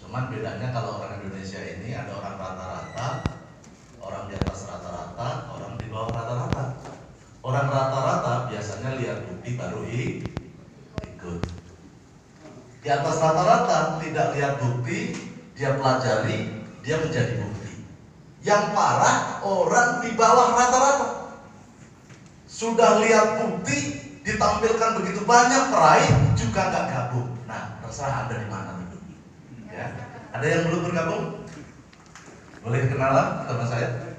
Cuman bedanya kalau orang Indonesia ini ada orang rata-rata, orang di atas rata-rata, orang di bawah rata-rata. Orang rata-rata biasanya lihat bukti baru ikut. Di atas rata-rata tidak lihat bukti, dia pelajari, dia menjadi bukti. Yang parah orang di bawah rata-rata. Sudah lihat bukti, ditampilkan begitu banyak, peraih juga nggak gabung. Nah, terserah Anda di mana nih. Ya, ada yang belum bergabung? Boleh kenalan sama saya?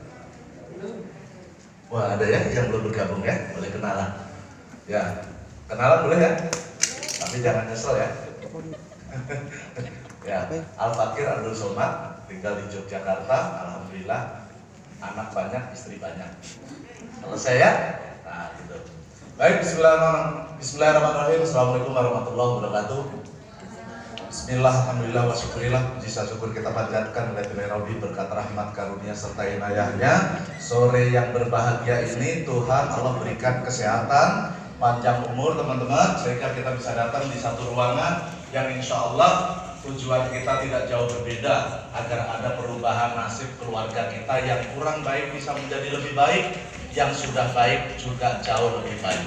Wah, ada ya yang belum bergabung ya, boleh kenalan. Ya, kenalan boleh ya, tapi jangan nyesel ya. Ya, Al-Fakir Abdul Somad, tinggal di Yogyakarta, alhamdulillah, anak banyak, istri banyak. Kalau saya, nah gitu. Baik, Bismillahirrahmanirrahim. Assalamualaikum warahmatullahi wabarakatuh. Bismillah, alhamdulillah, wa syukurillah. Puji syukur kita panjatkan oleh Rabbi berkat rahmat karunia serta inayahnya. Sore yang berbahagia ini Tuhan Allah berikan kesehatan, panjang umur teman-teman, sehingga kita bisa datang di satu ruangan yang insya Allah tujuan kita tidak jauh berbeda, agar ada perubahan nasib keluarga kita yang kurang baik bisa menjadi lebih baik, yang sudah baik juga jauh lebih baik.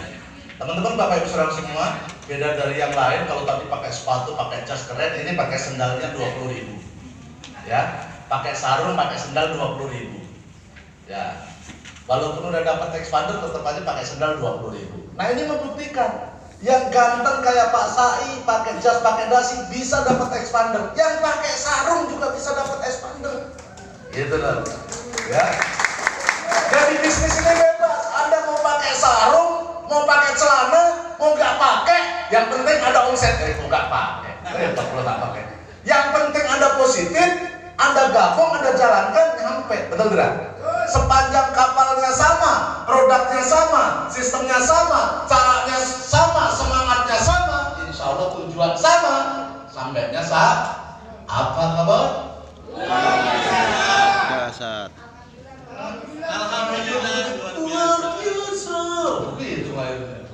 Teman-teman, Bapak Ibu Saudara semua, beda dari yang lain. Kalau tadi pakai sepatu, pakai jas keren, ini pakai sendalnya 20.000. Ya, pakai sarung, pakai sendal 20.000. Ya, walaupun udah dapat expander, tetap aja pakai sendal 20.000. Nah, ini membuktikan yang ganteng kayak Pak Sai, pakai jas, pakai dasi, bisa dapat expander. Yang pakai sarung juga bisa dapat expander. Gitu loh. Ya. Jadi bisnis ini bebas. Anda mau pakai sarung, mau pakai celana, mau nggak pakai, yang penting ada omset. Mau nggak pakai, kalau tak pakai. Yang penting Anda positif, Anda gabung, Anda jalankan, nyampe. Betul tidak? Sepanjang kapalnya sama, produknya sama, sistemnya sama, caranya sama, semangatnya sama, insya Allah tujuan sama, sampainya sama. Apa kabar? Dasar. Alhamdulillah luar biasa. Begitu akhirnya.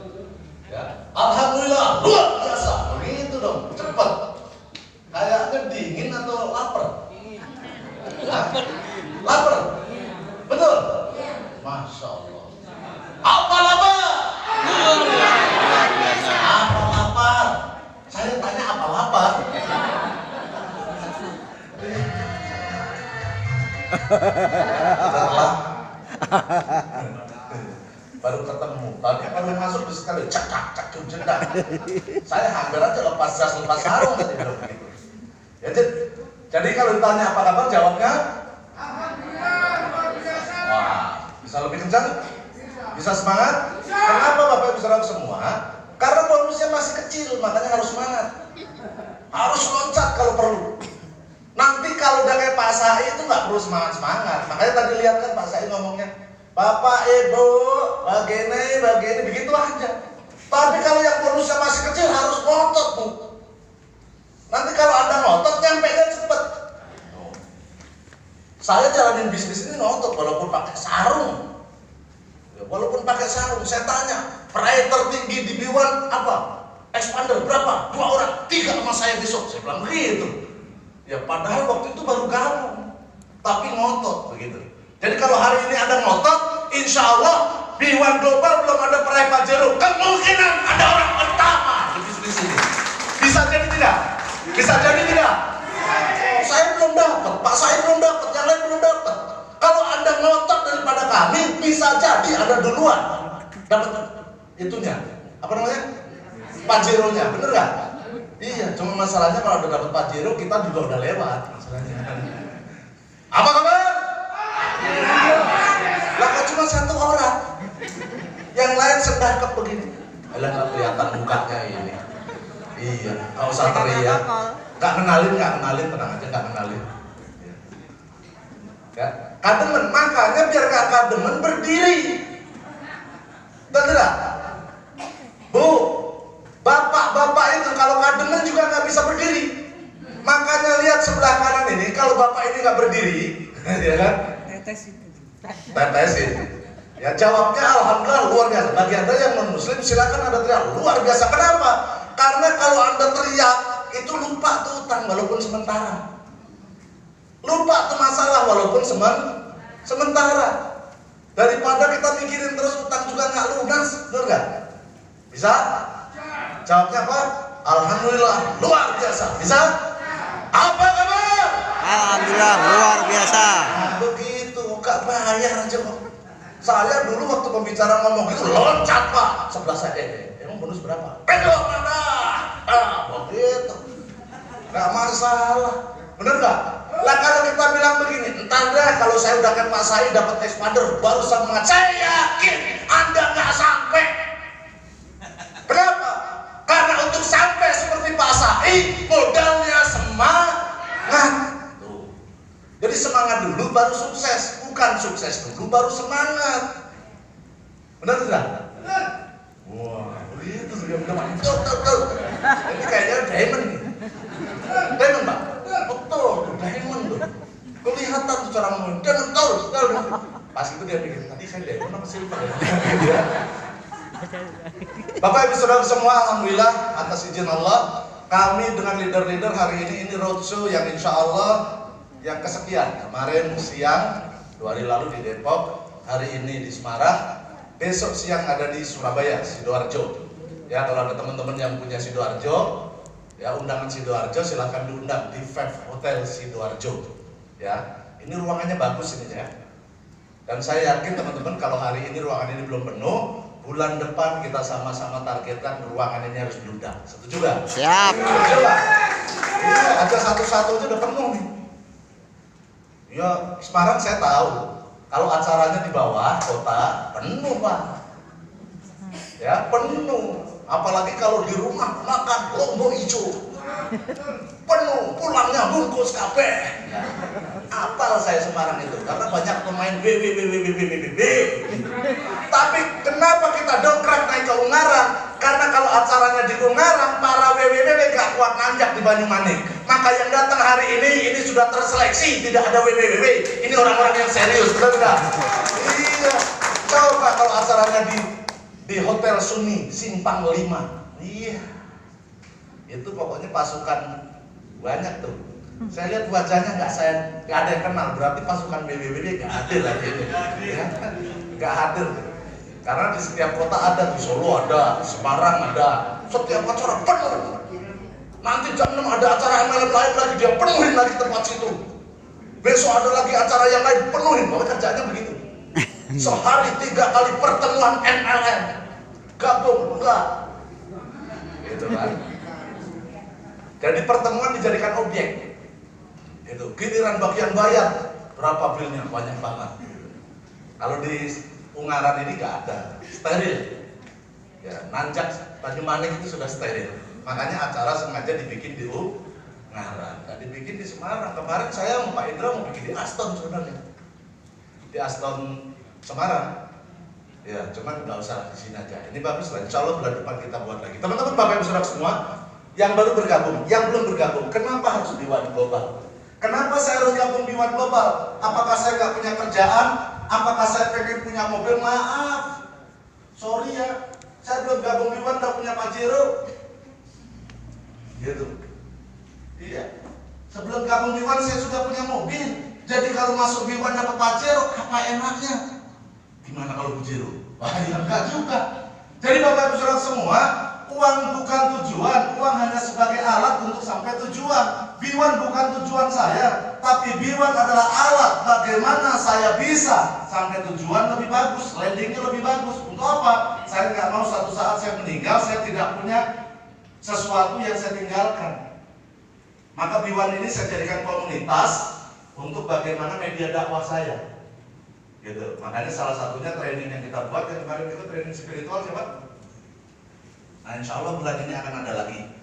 Ya, alhamdulillah luar biasa. Begitu dong, cepat. Kayaknya dingin atau lapar? Lapar. Betul? Masya Allah. Apa lapar? Apa lapar? Saya tanya apa lapar? Baru ketemu, baru masuk di sekali cak jendang. Saya hampir aja lepas jas, lepas sarung tadi begitu. Ya, jadi kalau ditanya apa kabar, jawabnya wah, bisa lebih kencang? Bisa semangat? Kenapa Bapak Ibu Saudara semua? Karena bonusnya masih kecil, makanya harus semangat. Harus loncat kalau perlu. Nanti kalau udah kayak Pak Sai itu nggak perlu semangat-semangat. Makanya tadi lihat kan Pak Sai ngomongnya, Bapak Ibu, begini, begitu aja. Tapi kalau yang bonusnya masih kecil harus ngotot tuh. Nanti kalau Anda ngotot, nyampe-nya cepet. Saya jalanin bisnis ini ngotot walaupun pakai sarung. Walaupun pakai sarung, saya tanya, peraih tertinggi di B1 apa? Expander berapa? 2 orang, 3 sama saya besok. Saya bilang begitu. Ya padahal waktu itu baru gabung, tapi ngotot begitu. Jadi kalau hari ini Anda ngotot, insya Allah B1 Global belum ada peraih Pajero, kemungkinan ada orang pertama di bisnis ini. Bisa jadi tidak? Bisa jadi tidak? Saya belum dapat, Pak saya belum dapat, yang lain belum dapat. Kalau Anda ngotot daripada kami, bisa jadi Anda duluan dapat itunya. Apa namanya? Pajeronya, bener nggak? Iya, cuma masalahnya kalau udah dapat Pajero, kita juga udah lewat masalahnya. Apa kabar? Lah kok cuma 1 orang, yang lain sedekap begini. Alah nggak kelihatan mukanya ini. Iya, nggak usah teriak. Nggak kenalin, tenang aja, nggak kenalin. Ya, kademen, makanya biar nggak kademen berdiri. Betul tidak? Bu, bapak-bapak itu kalau kademen juga nggak bisa berdiri. Makanya lihat sebelah kanan ini, kalau bapak ini nggak berdiri, ya kan? Tetesin. Ya jawabnya alhamdulillah luar biasa. Bagi Anda yang non muslim silakan Anda teriak luar biasa. Kenapa? Karena kalau Anda teriak itu lupa tuh utang walaupun sementara. Lupa tuh masalah walaupun sementara. Daripada kita mikirin terus utang juga nggak lunas, benar nggak? Bisa? Jawabnya apa? Alhamdulillah, luar biasa. Bisa? Apa kabar? Alhamdulillah, luar biasa. Nah, begitu, gak bayar aja kok. Saya dulu waktu pembicara ngomong gitu loncat Pak. Sebelah saya, emang bonus berapa? Pegang mana? Begitu. Gak masalah. Bener gak? Lah kalau kita bilang begini, entar deh kalau saya udah kan Pak Said dapat expander, baru saya mengatakan, saya yakin Anda gak sampai. Kenapa? Karena untuk sampai seperti Pak Said, modalnya semangat. Tuh. Jadi semangat dulu baru sukses, bukan sukses dulu baru semangat. Benar tidak? Wah, begitu sudah betul. Ini kayaknya diamond nih. Diamond Pak? Betul, diamond tuh. Kelihatan tuh cara ngomong, diamond betul. Pas itu dia pikir, tadi saya diamond apa silver ya? Bapak Ibu Saudara semua, alhamdulillah atas izin Allah, kami dengan leader-leader hari ini roadshow yang insya Allah yang kesekian. Kemarin siang, 2 hari lalu di Depok, hari ini di Semarang, besok siang ada di Surabaya, Sidoarjo. Ya, kalau ada teman-teman yang punya Sidoarjo, ya undangan Sidoarjo silahkan diundang di Five Hotel Sidoarjo. Ya, ini ruangannya bagus ini ya. Dan saya yakin teman-teman kalau hari ini ruangan ini belum penuh, bulan depan kita sama-sama targetkan ruangan ini harus diundang. Setuju gak? Siap. Setuju gak? Iya, aja satu-satu itu udah penuh nih. Ya, Semarang saya tahu. Kalau acaranya di bawah kota, penuh Pak. Ya, penuh. Apalagi kalau di rumah makan lombok hijau. Penuh, pulangnya bungkus kabeh. Ya. Apal saya Semarang itu, karena banyak pemain BBBBBBBB. Tapi kenapa kita dongkrak naik ke Ungaran? Karena kalau acaranya di Ungaran, para WWW gak kuat nanjak di Banyumanik. Maka yang datang hari ini sudah terseleksi, tidak ada WWW. Ini orang-orang yang serius, betul tidak? Iya. Coba kalau acaranya di Hotel Suni Simpang 5. Iya. Itu pokoknya pasukan banyak tuh. Saya lihat wajahnya nggak ada yang kenal, berarti pasukan BBBB nggak hadir lagi ini. Ya, nggak hadir. Karena di setiap kota ada, di Solo ada, di Semarang ada, setiap acara penuh. Nanti jam 6 ada acara MLM lain lagi, dia penuhin lagi tempat situ. Besok ada lagi acara yang lain, penuhin. Pokoknya kerjanya begitu. Sehari 3 kali pertemuan MLM. Gabung, enggak. Gitu kan. Jadi pertemuan dijadikan objek. Itu giliran bagian bayar, berapa bilnya? Banyak banget. Kalau di Ungaran ini nggak ada, steril. Ya, nanjak Banyumanik itu sudah steril. Makanya acara sengaja dibikin di Ungaran, nggak dibikin di Semarang. Kemarin saya sama Pak Indra mau bikin di Aston sebenarnya, di Aston Semarang. Ya, cuman nggak usah di sini aja. Ini bagus lah. Insya Allah bulan depan kita buat lagi. Teman-teman Bapak Ibu Saudara semua, yang baru bergabung, yang belum bergabung, kenapa harus di One Global? Kenapa saya harus gabung di One Global? Apakah saya nggak punya kerjaan? Apakah saya pengen punya mobil? Maaf, sorry ya, saya belum gabung di One, nggak punya Pajero. Gitu. Iya. Sebelum gabung di One saya sudah punya mobil. Jadi kalau masuk di One dapat Pajero, apa enaknya? Gimana kalau Pajero? Wah, ya enggak juga. Jadi Bapak Ibu Saudara semua, uang bukan tujuan, uang hanya sebagai alat untuk sampai tujuan. B1 bukan tujuan saya, tapi B1 adalah alat bagaimana saya bisa sampai tujuan lebih bagus, landingnya lebih bagus. Untuk apa? Saya nggak mau suatu saat saya meninggal, saya tidak punya sesuatu yang saya tinggalkan. Maka B1 ini saya jadikan komunitas untuk bagaimana media dakwah saya. Gitu. Makanya salah satunya training yang kita buat yang kemarin itu training spiritual siapa? Nah, insya Allah bulan ini akan ada lagi.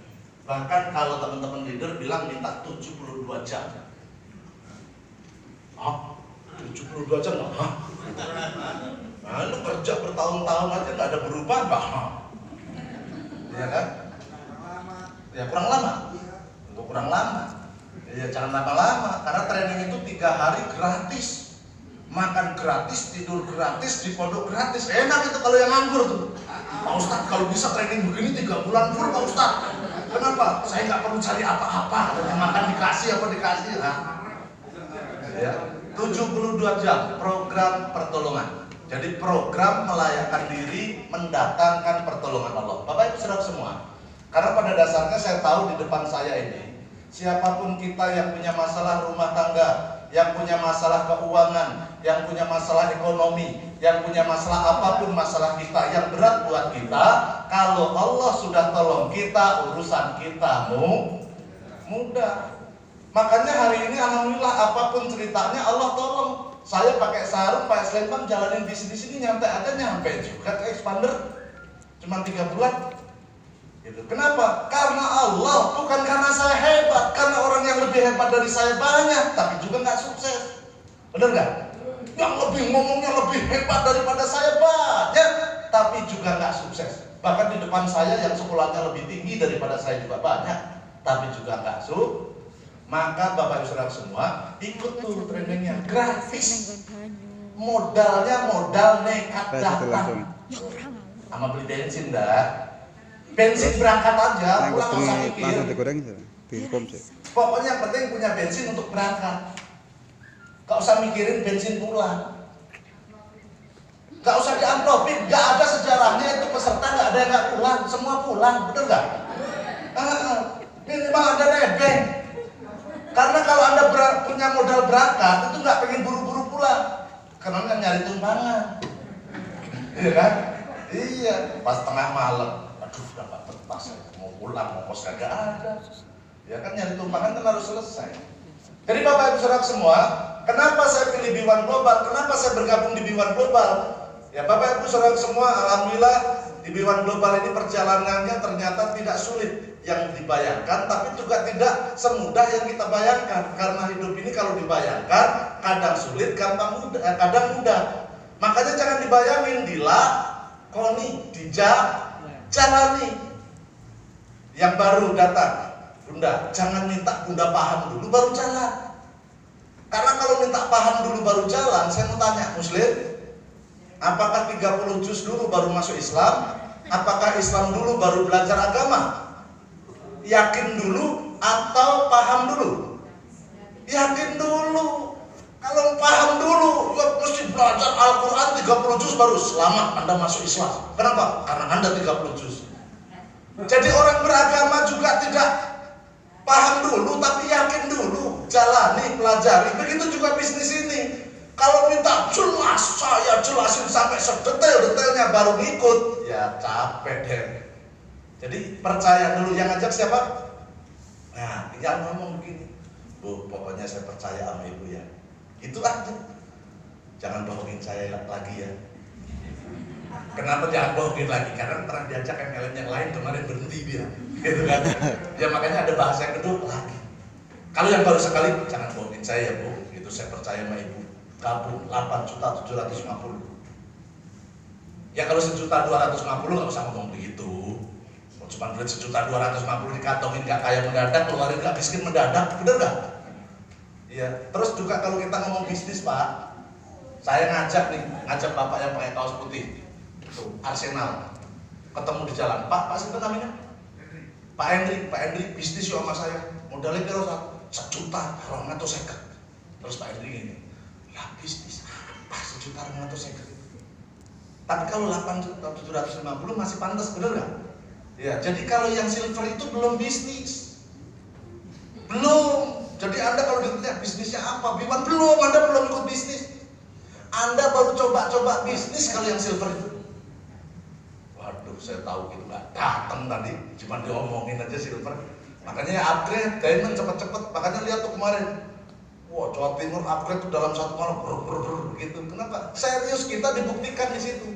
Bahkan kalau teman-teman leader bilang minta 72 jam. Ah, 72 jam nggak? Nah, lu kerja bertahun-tahun aja nggak ada berubah, Pak. Iya kan? Ya kurang lama. Untuk kurang lama. Ya jangan lama-lama. Karena training itu 3 hari gratis. Makan gratis, tidur gratis, di pondok gratis. Enak itu kalau yang nganggur tuh. Pak Ustadz kalau bisa training begini 3 bulan full Pak Ustadz. Kenapa? Saya nggak perlu cari apa-apa, yang makan dikasih apa dikasih. Nah, ya, 72 jam program pertolongan. Jadi program melayakkan diri mendatangkan pertolongan Allah. Bapak Ibu Saudara semua, karena pada dasarnya saya tahu di depan saya ini, siapapun kita yang punya masalah rumah tangga, yang punya masalah keuangan, yang punya masalah ekonomi, yang punya masalah apapun masalah kita yang berat buat kita, kalau Allah sudah tolong kita, urusan kita mudah. Makanya hari ini alhamdulillah apapun ceritanya Allah tolong. Saya pakai sarung, pakai selempang, jalanin bisnis ini nyampe juga ke expander. Cuma 3 bulan. Gitu. Kenapa? Karena Allah, bukan karena saya hebat. Karena orang yang lebih hebat dari saya banyak, tapi juga nggak sukses. Bener nggak? Yang lebih ngomongnya lebih hebat daripada saya banyak, tapi juga nggak sukses. Bahkan di depan saya yang sekolahnya lebih tinggi daripada saya juga banyak, tapi juga nggak sukses. Maka Bapak Ibu Saudara semua ikut tuh trainingnya gratis. Modalnya modal nekat datang. Sama beli bensin dah. Bensin berangkat aja, pulang nggak usah mikir. Pokoknya yang penting punya bensin untuk berangkat. Gak usah mikirin bensin pulang. Gak usah diamplopin, gak ada sejarahnya itu peserta gak ada yang gak pulang, semua pulang, bener gak? Minimal ada nebeng. Karena kalau Anda punya modal berangkat, itu nggak pengen buru-buru pulang, karena kan nyari tumpangan, iya kan? Iya, pas tengah malam, aduh udah nggak betah, mau pulang, mau kos kagak ada, ya kan nyari tumpangan kan harus selesai. Jadi Bapak Ibu Saudara semua, kenapa saya pilih B1 Global? Kenapa saya bergabung di B1 Global? Ya Bapak Ibu Saudara semua, alhamdulillah di B1 Global ini perjalanannya ternyata tidak sulit yang dibayangkan, tapi juga tidak semudah yang kita bayangkan. Karena hidup ini kalau dibayangkan kadang sulit, kadang mudah. Makanya jangan dibayangin, dilakoni, dijalani. Yang baru datang, Bunda, jangan minta Bunda paham dulu baru jalan. Karena kalau minta paham dulu baru jalan, saya mau tanya, Muslim, apakah 30 juz dulu baru masuk Islam? Apakah Islam dulu baru belajar agama? Yakin dulu atau paham dulu? Yakin dulu. Kalau paham dulu, ya mesti belajar Al-Quran 30 juz baru selamat Anda masuk Islam. Kenapa? Karena Anda 30 juz. Jadi orang beragama juga tidak paham dulu, tapi yakin dulu, jalani, pelajari. Begitu juga bisnis ini. Kalau minta jelas, saya jelasin sampai sedetail-detailnya baru ngikut, ya capek deh. Jadi percaya dulu. Yang ngajak siapa? Nah, tinggal ngomong begini, Bu, pokoknya saya percaya sama Ibu ya. Itu aja. Jangan bohongin saya lagi ya. Kenapa jangan bohongin lagi? Karena pernah diajak MLM yang lain kemarin berhenti dia, gitu kan? Ya makanya ada bahasa yang kedua lagi. Kalau yang baru sekali, jangan bohongin saya ya Bu. Itu saya percaya sama Ibu. Gabung 8.750.000. Ya kalau 1.250.000 nggak usah ngomong begitu. Cuma duit 1.250.000 dikantongin nggak kaya mendadak, keluarin nggak miskin mendadak, bener nggak? Iya. Terus juga kalau kita ngomong bisnis Pak, saya ngajak bapak yang pakai kaos putih, tuh Arsenal, ketemu di jalan. Pak siapa namanya? Pak Henry, bisnis yuk sama saya. Modalnya kira 1 juta, 250.000. Terus Pak Henry gini, lah bisnis apa 1.250.000? Tapi kalau 8.750 masih pantas, bener nggak? Ya, jadi kalau yang silver itu belum bisnis, belum. Jadi Anda kalau ditanya bisnisnya apa, Biman belum, Anda belum ikut bisnis. Anda baru coba-coba bisnis kalau yang silver itu. Waduh, saya tahu gitu nggak datang tadi, cuma diomongin aja silver. Makanya upgrade, diamond cepet-cepet. Makanya lihat tuh kemarin, wah Jawa Timur upgrade tuh dalam 1 malam, gitu. Kenapa? Serius, kita dibuktikan di situ.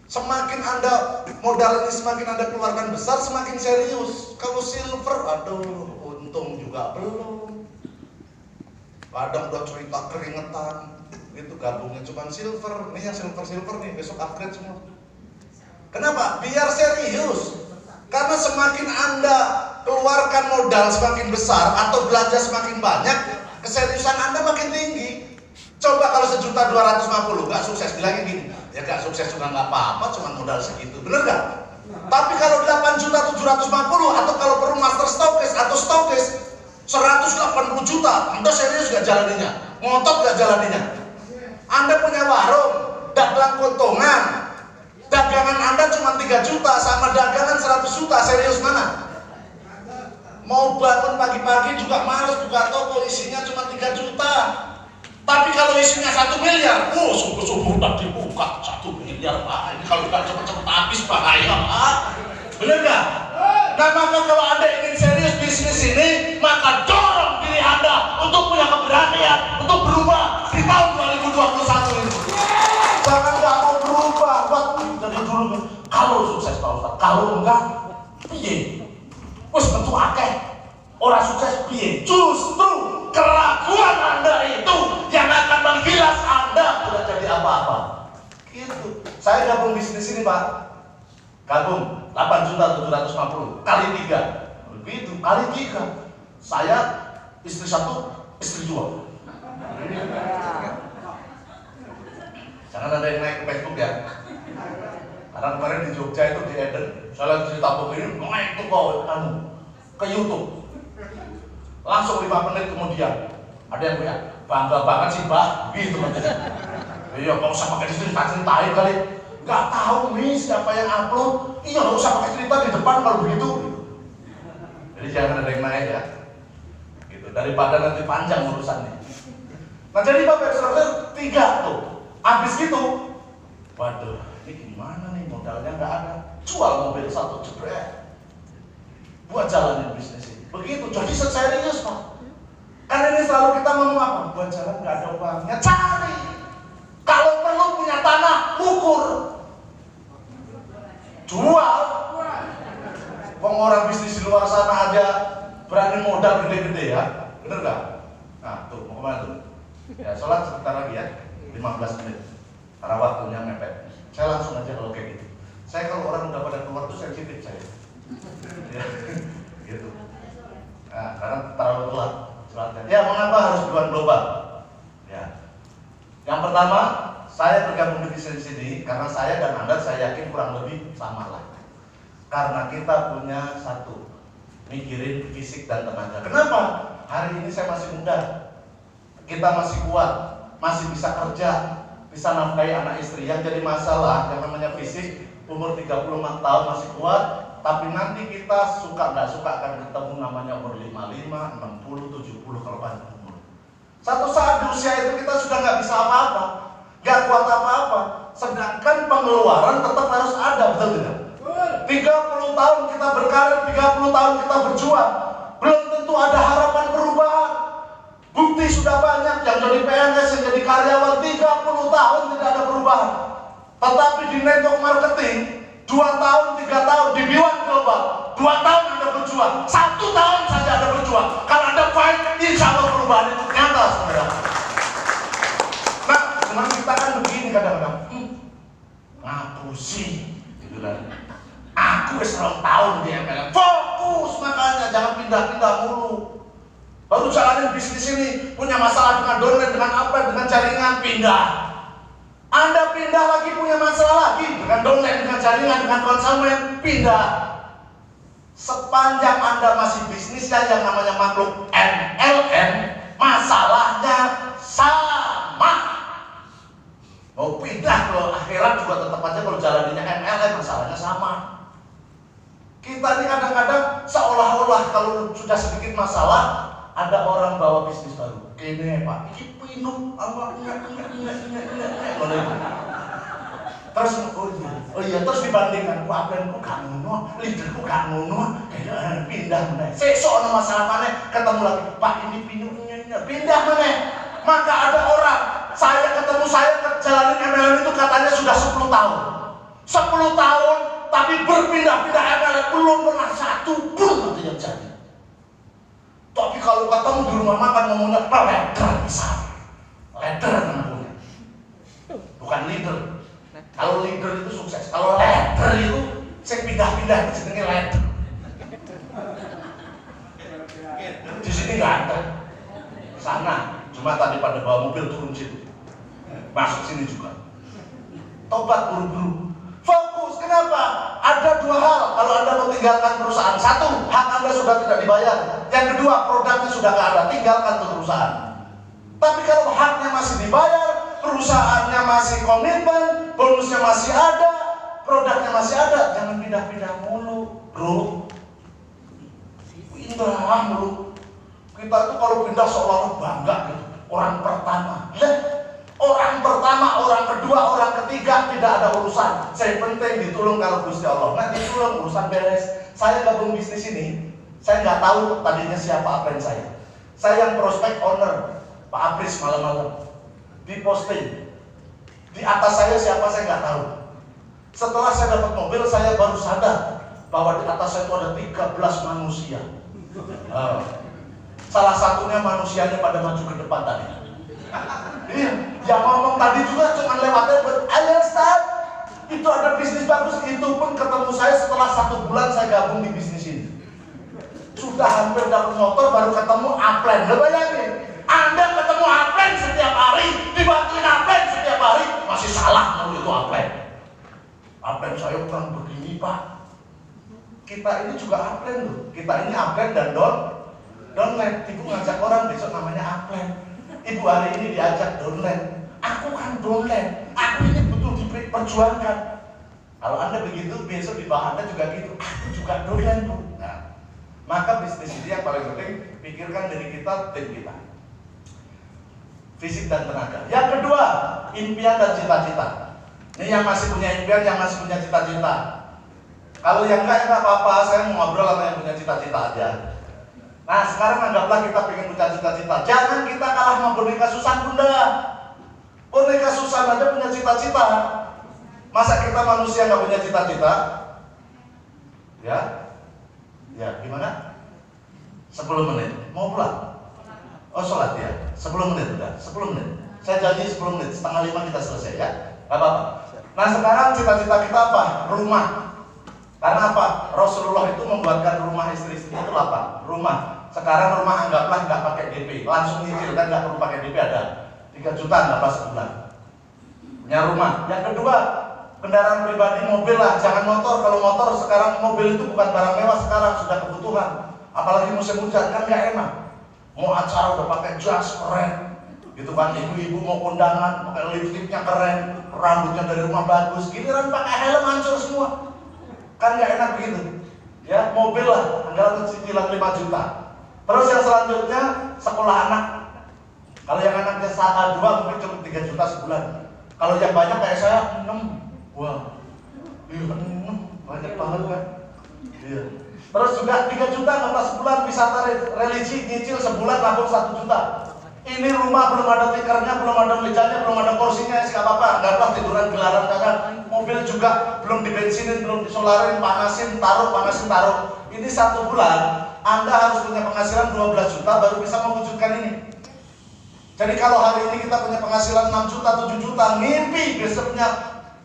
Semakin Anda modal ini semakin Anda keluarkan besar, semakin serius. Kalau silver, aduh, untung juga belum. Kadang udah cerita keringetan, gitu gabungnya cuma silver. Ini yang silver nih, besok upgrade semua. Kenapa? Biar serius. Karena semakin Anda keluarkan modal semakin besar atau belanja semakin banyak, keseriusan Anda makin tinggi. Coba kalau 1.250.000 nggak sukses, bilangin gini, ya nggak sukses juga nggak apa-apa, cuma modal segitu, bener nggak? Tapi kalau 8.750.000 atau kalau perlu master stokis atau stokis 180 juta, Anda serius gak jalaninya? Ngotot gak jalaninya? Anda punya warung, dagang kontongan, dagangan Anda cuma 3 juta sama dagangan 100 juta, serius mana? Mau bangun pagi-pagi juga males buka toko, isinya cuma 3 juta. Tapi kalau isinya 1 miliar, subuh-subuh udah dibuka 1 miliar, Pak. Ini kalau nggak cepet-cepet habis bahaya, Pak. Bener nggak? Nah, maka kalau Anda ingin serius bisnis ini, maka dorong diri Anda untuk punya keberanian untuk berubah di tahun 2021 ini. Jangan nggak mau berubah, buat dari dulu. Kalau sukses Pak Ustaz, kalau enggak, piye? Wes tentu akeh. Orang sukses piye? Justru keraguan Anda itu yang akan menghilas Anda udah jadi apa-apa. Gitu. Saya gabung bisnis ini Pak. Gabung 8.750.000 kali 3. Begitu kali 3. Saya istri 1, istri 2. Jangan ada yang naik ke Facebook ya. Karena kemarin di Jogja itu di Eden, saya lagi cerita begini, naik tuh ke YouTube. Langsung 5 menit kemudian ada yang bilang, bangga banget sih Mbak, gitu teman-teman. Iya, nggak usah pakai cerita-ceritain kali. Nggak tahu nih siapa yang upload. Iya, nggak usah pakai cerita di depan kalau begitu. Jadi jangan ada yang naik ya. Gitu. Daripada nanti panjang urusannya. Nah jadi Bapak Saudara 3 tuh. Habis gitu, waduh, ini gimana nih modalnya nggak ada. Jual mobil 1 jebret. Buat jalanin bisnis ini. Begitu, jadi serius Pak. Karena ini selalu kita ngomong apa? Buat jalan nggak ada uangnya, cari. Kalau perlu punya tanah, ukur. Jual. Wong orang bisnis di luar sana aja berani modal gede-gede ya. Bener nggak? Nah tuh, mau kemana tuh? Ya sholat sebentar lagi ya, 15 menit. Karena waktunya mepet. Saya langsung aja kalau kayak gitu. Saya kalau orang udah pada keluar tuh sensitif saya. Ya, gitu. Nah, karena terlalu telat sholatnya. Ya mengapa harus hubungan global? Ya. Yang pertama, saya bergabung di bisnis ini karena saya dan Anda saya yakin kurang lebih sama lah. Karena kita punya satu, mikirin fisik dan tenaga. Kenapa? Hari ini saya masih muda. Kita masih kuat, masih bisa kerja, bisa nafkahi anak istri. Yang jadi masalah yang namanya fisik, umur 34 tahun masih kuat, tapi nanti kita suka nggak suka akan ketemu namanya umur 55, 60, 70 kalau panjang umur. Satu saat di usia itu kita sudah nggak bisa apa-apa, nggak kuat apa-apa. Sedangkan pengeluaran tetap harus ada, betul tidak? 30 tahun kita berkarir, 30 tahun kita berjuang, belum tentu ada harapan perubahan. Bukti sudah banyak yang jadi PNS, yang jadi karyawan 30 tahun tidak ada perubahan. Tetapi di network marketing 2 tahun, 3 tahun, di B1 Global 2 tahun Anda berjuang, 1 tahun saja Anda berjuang. Kalau Anda fight, insya Allah perubahan itu nyata saudara. Nah, cuman kita kan begini kadang-kadang, ngapusi gitu kan. Aku selama tahun di MLM, fokus makanya jangan pindah-pindah mulu. Baru jalanin bisnis ini, punya masalah dengan downline, dengan apa, dengan jaringan, pindah. Anda pindah lagi punya masalah lagi dengan downline, dengan jaringan, dengan konsumen, pindah. Sepanjang Anda masih bisnisnya yang namanya makhluk MLM, masalahnya sama. Mau pindah ke akhirat juga tetap aja kalau jalaninnya MLM, masalahnya sama. Kita ini kadang-kadang seolah-olah kalau sudah sedikit masalah, ada orang bawa bisnis baru. Kene Pak, ini pinum, terus oh iya, terus dibandingkan, wapenku gak ngono, leaderku gak ngono, kayak pindah meneh. Sesuk ana masalah maneh, ketemu lagi, Pak ini pinum, pindah meneh. Maka ada orang, saya jalanin MLM itu katanya sudah 10 tahun. 10 tahun, tapi berpindah-pindah MLM belum pernah 1 pun yang jadi. Tapi kalau ketemu di rumah makan ngomongnya leader besar, leader namanya, bukan leader. Kalau leader itu sukses, kalau leader itu saya pindah-pindah itu jenenge leader. Di sini nggak ada, sana cuma tadi pada bawa mobil turun situ, masuk sini juga. Tobat buru-buru, fokus. kenapa? Ada dua hal kalau Anda mau tinggalkan perusahaan. Satu, hak Anda sudah tidak dibayar. Yang kedua, produknya sudah nggak ada, tinggalkan tuh perusahaan. Tapi kalau haknya masih dibayar, perusahaannya masih komitmen, bonusnya masih ada, produknya masih ada, jangan pindah-pindah mulu, bro. Pindah mulu. Kita itu kalau pindah seolah-olah bangga gitu. Orang pertama, orang pertama, orang kedua, orang ketiga tidak ada urusan. Saya penting ditolong kalau Gusti Allah. Nah ditolong urusan beres. Saya gabung bisnis ini, saya nggak tahu tadinya siapa upline saya. Saya yang prospek owner, Pak Apris malam-malam di posting. Di atas saya siapa saya nggak tahu. Setelah saya dapat mobil, saya baru sadar bahwa di atas saya itu ada 13 manusia. Salah satunya manusianya pada maju ke depan tadi. Iya, yang ngomong tadi juga cuma lewatnya buat ayo start. Itu ada bisnis bagus, itu pun ketemu saya setelah 1 bulan saya gabung di bisnis ini. Sudah hampir dapat motor baru ketemu upline. Lo bayangin, Anda ketemu upline setiap hari, dibantuin upline setiap hari, masih salah kalau itu upline. Upline saya kurang begini Pak. Kita ini juga upline loh. Kita ini upline dan downline. Ibu ngajak orang besok namanya upline. Ibu hari ini diajak downline. Aku kan downline. Aku ini butuh diperjuangkan. Kalau Anda begitu, besok di bawah Anda juga gitu. Aku juga downline Bu. Nah, maka bisnis ini yang paling penting, pikirkan diri kita, tim kita. Fisik dan tenaga. Yang kedua, impian dan cita-cita. Ini yang masih punya impian, yang masih punya cita-cita. Kalau yang enggak apa-apa, saya mau ngobrol sama yang punya cita-cita aja. Nah sekarang anggaplah kita pengen punya cita-cita. Jangan kita kalah sama boneka Susan Bunda. Boneka Susan aja punya cita-cita. Masa kita manusia nggak punya cita-cita? Ya, gimana? 10 menit. Mau pulang? Oh sholat ya. 10 menit udah. 10 menit. Saya janji 10 menit. 4:30 kita selesai ya. Gak apa-apa. Nah sekarang cita-cita kita apa? Rumah. Karena apa? Rasulullah itu membuatkan rumah istri-istri itu apa? Rumah. Sekarang rumah anggaplah nggak pakai DP, langsung nyicil kan nggak perlu pakai DP ada 3 juta anggaplah sebulan. Punya rumah. Yang kedua, kendaraan pribadi, mobil lah, jangan motor. Kalau motor sekarang mobil itu bukan barang mewah sekarang, sudah kebutuhan. Apalagi musim hujan kan nggak enak. Mau acara udah pakai jas keren, gitu kan? Ibu-ibu mau kondangan, pakai lipstiknya keren, rambutnya dari rumah bagus. Giliran pakai helm hancur semua. Kan nggak enak begitu, ya mobil lah, anggaran cicilan 5 juta. Terus yang selanjutnya sekolah anak. Kalau yang anaknya 2 mungkin cuma 3 juta sebulan. Kalau yang banyak kayak saya 6, wah, iya 6 banyak banget kan. Iya. Terus juga 3 juta nggak sebulan wisata religi nyicil sebulan langsung 1 juta. Ini rumah belum ada tikernya, belum ada mejanya, belum ada kursinya, nggak apa-apa. Anggaplah tiduran gelaran kadang. Mobil juga belum dibensinin, belum disolarin, panasin taruh. Ini 1 bulan, Anda harus punya penghasilan 12 juta baru bisa mewujudkan ini. Jadi kalau hari ini kita punya penghasilan 6 juta, 7 juta, mimpi besoknya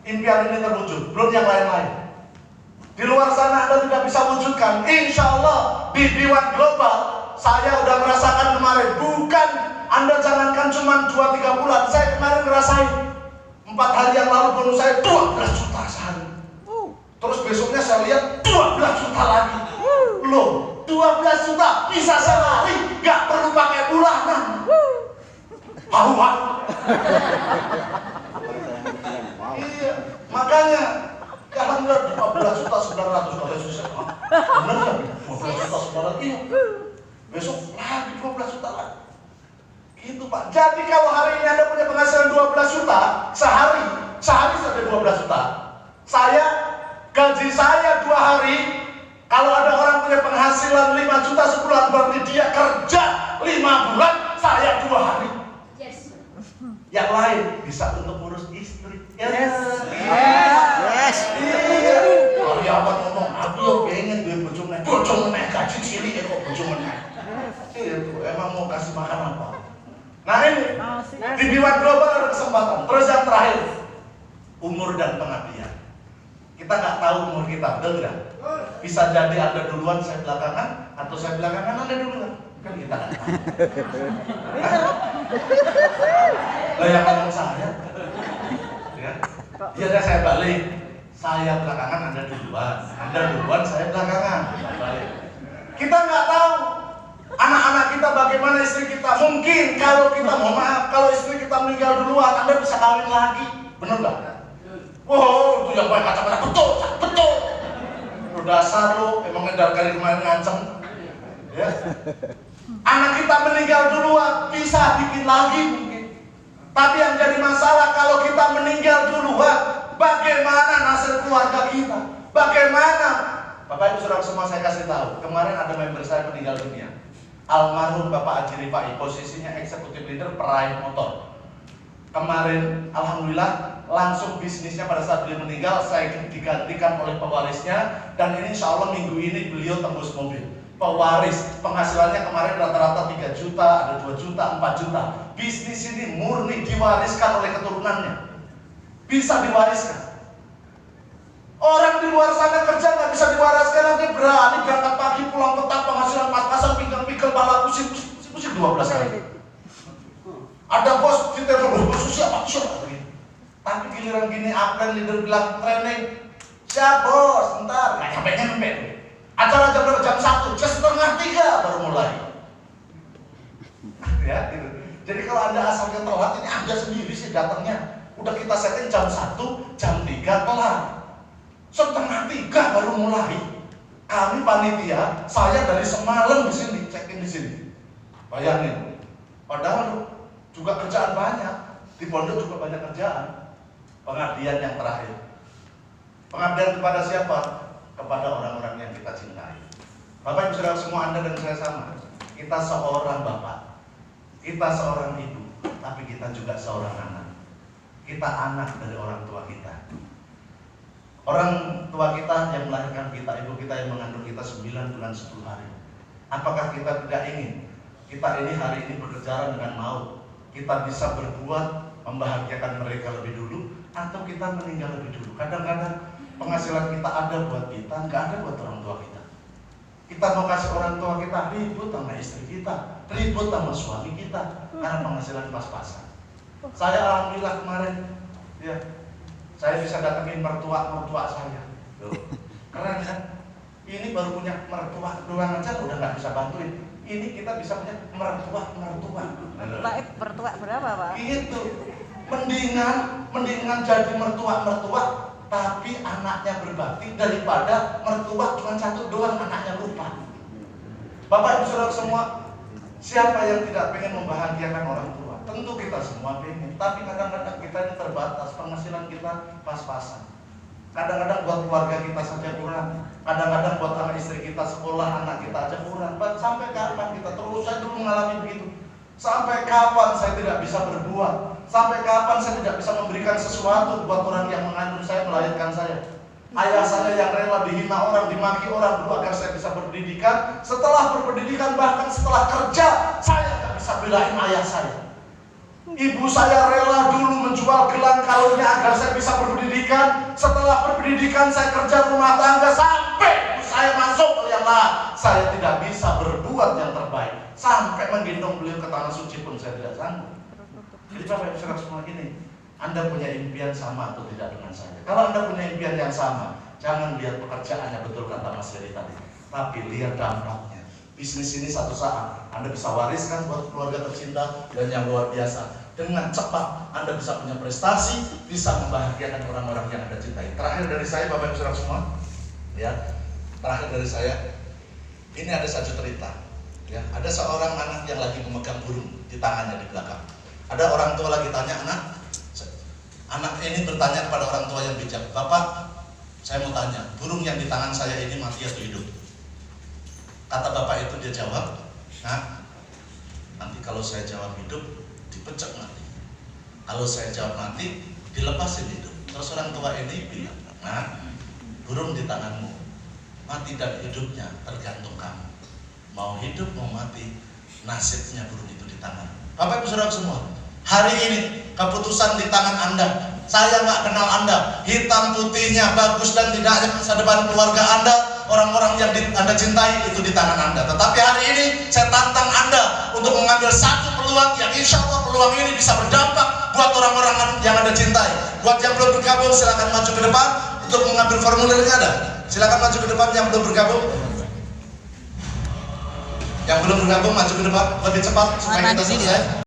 impian ini terwujud. Belum yang lain-lain. Di luar sana Anda tidak bisa wujudkan. Insya Allah di Diwan Global saya udah merasakan kemarin. Bukan Anda jangankan cuma 2-3 bulan, saya kemarin ngerasain 4 hari yang lalu bonus saya 12 juta sehari. Terus besoknya saya lihat 12 juta lagi. Loh, 12 juta bisa sehari, gak perlu pakai bulanan. Hahuan. Iya, makanya jangan lihat 15 juta 900 kalau susah. Bener kan? 15 juta 900 ini. Besok lagi 12 juta lagi. Gitu Pak. Jadi kalau hari ini Anda punya penghasilan 12 juta sehari saja 12 juta. Gaji saya 2 hari. Kalau ada orang punya penghasilan 5 juta sebulan, berarti dia kerja 5 bulan, saya 2 hari. Yes. Yang lain bisa untuk ngurus istri. Yes. Iya. Karyawan ngomong, aku yo pengen duwe bojo meneh gaji cilik kok bojo meneh. Itu emang mau kasih makan apa? Nah ini di Diwan Global ada kesempatan. Terus yang terakhir, umur dan pengabdian. Kita nggak tahu umur kita, betul tidak? Bisa jadi Anda duluan, saya belakangan, atau saya belakangan Anda duluan. Kan kita nggak tahu. Lah yang ngomong saya, ya saya balik. Saya belakangan, Anda duluan. Anda duluan, saya belakangan. Kita nggak tahu anak-anak kita bagaimana, istri kita. Mungkin kalau kita, mohon maaf, kalau istri kita meninggal duluan, Anda bisa kawin lagi. Benar nggak? Wow, itu yang pakai kacamata, betul, betul. Lu dasar lu, emang dari kemarin ngancem. Ya. Anak kita meninggal duluan, bisa bikin lagi mungkin. Tapi yang jadi masalah kalau kita meninggal duluan, bagaimana nasib keluarga kita? Bagaimana? Bapak Ibu Saudara semua, saya kasih tahu. Kemarin ada member saya meninggal dunia. Almarhum Bapak Haji Rifai, posisinya eksekutif leader Peraih Motor. Kemarin, alhamdulillah, langsung bisnisnya pada saat beliau meninggal saya digantikan oleh pewarisnya, dan ini insya Allah minggu ini beliau tembus mobil. Pewaris, penghasilannya kemarin rata-rata 3 juta, ada 2 juta, 4 juta. Bisnis ini murni diwariskan oleh keturunannya. Bisa diwariskan. Orang di luar sana kerja nggak bisa diwariskan, nanti berani berangkat pagi pulang petang, penghasilan pas-pasan, pinggang-pinggang, pala pusing 12 kali. Ada bos di telepon, bos siapa? Tapi giliran gini, apa leader bilang training, siap bos, ntar nggak nyampe. Acara jam berapa? Jam 1, jam 2:30 baru mulai. Ya, gitu. Jadi kalau Anda asalnya telat, ini Anda sendiri sih datangnya. Udah kita setting jam 1, jam 3 kelar. 2:30 baru mulai. Kami panitia, saya dari semalam di sini, check-in di sini. Bayangin. Padahal juga kerjaan banyak. Di pondok juga banyak kerjaan. Pengabdian yang terakhir. Pengabdian kepada siapa? Kepada orang-orang yang kita cintai. Bapak Ibu Saudara semua, Anda dan saya sama. Kita seorang bapak, kita seorang ibu, tapi kita juga seorang anak. Kita anak dari orang tua kita. Orang tua kita yang melahirkan kita, ibu kita yang mengandung kita 9 bulan 10 hari. Apakah kita tidak ingin kita ini hari ini berkejaran dengan maut? Kita bisa berbuat membahagiakan mereka lebih dulu, atau kita meninggal lebih dulu? Kadang-kadang penghasilan kita ada buat kita, nggak ada buat orang tua kita. Kita mau kasih orang tua kita, ribut sama istri kita, ribut sama suami kita, karena penghasilan pas-pasan. Saya alhamdulillah kemarin, ya, saya bisa datengin mertua saya. Keren kan? Ini baru punya mertua doang aja udah nggak bisa bantuin. Ini kita bisa punya mertua. Mertua berapa, Pak? Gitu. Mendingan jadi mertua, tapi anaknya berbakti daripada mertua cuma satu doang, anaknya lupa. Bapak Ibu Saudara semua, siapa yang tidak pengen membahagiakan orang tua? Tentu kita semua pengen, tapi kadang-kadang kita ini terbatas, penghasilan kita pas-pasan. Kadang-kadang buat keluarga kita saja kurang, kadang-kadang buat anak istri kita sekolah, anak kita aja kurang. Sampai kapan kita terus? Saya dulu mengalami begitu. Sampai kapan saya tidak bisa berbuat? Sampai kapan saya tidak bisa memberikan sesuatu buat orang yang mengandung saya, melahirkan saya? Ayah saya yang rela dihina orang, dimaki orang dulu agar saya bisa berpendidikan. Setelah berpendidikan, bahkan setelah kerja, saya tidak bisa belain ayah saya. Ibu saya rela dulu menjual gelang kalungnya agar saya bisa berpendidikan. Setelah berpendidikan, saya kerja rumah tangga sampai ibu saya masuk yang lain. Saya tidak bisa berbuat yang terbaik. Sampai menggendong beliau ke tanah suci pun saya tidak sanggup. Jadi Bapak Ibu Saudara semua gini, Anda punya impian sama atau tidak dengan saya? Kalau Anda punya impian yang sama, jangan lihat pekerjaannya, betul kata Mas Heri tadi, tapi lihat dampaknya. Bisnis ini satu saat Anda bisa wariskan buat keluarga tercinta, dan yang luar biasa, dengan cepat Anda bisa punya prestasi, bisa membahagiakan orang-orang yang Anda cintai. Terakhir dari saya, Bapak Ibu Saudara semua, ya, terakhir dari saya, ini ada satu cerita. Ya, ada seorang anak yang lagi memegang burung di tangannya di belakang. Ada orang tua lagi tanya, anak ini bertanya kepada orang tua yang bijak, Bapak, saya mau tanya, burung yang di tangan saya ini mati atau hidup? Kata bapak itu, dia jawab, nanti kalau saya jawab hidup, dipecek mati. Kalau saya jawab mati, dilepasin hidup. Terus orang tua ini bilang, burung di tanganmu, mati dan hidupnya tergantung kamu. Mau hidup mau mati, nasibnya burung itu di tangan. Bapak Ibu Saudara semua, hari ini keputusan di tangan Anda. Saya nggak kenal Anda, hitam putihnya bagus dan tidaknya masa depan keluarga Anda, orang-orang yang Anda cintai itu di tangan Anda. Tetapi hari ini saya tantang Anda untuk mengambil satu peluang yang insya Allah peluang ini bisa berdampak buat orang-orang yang Anda cintai. Buat yang belum bergabung silakan maju ke depan. untuk mengambil formulirnya ada? Silakan maju ke depan yang belum bergabung. Yang belum bergabung maju ke depan lebih cepat supaya kita selesai.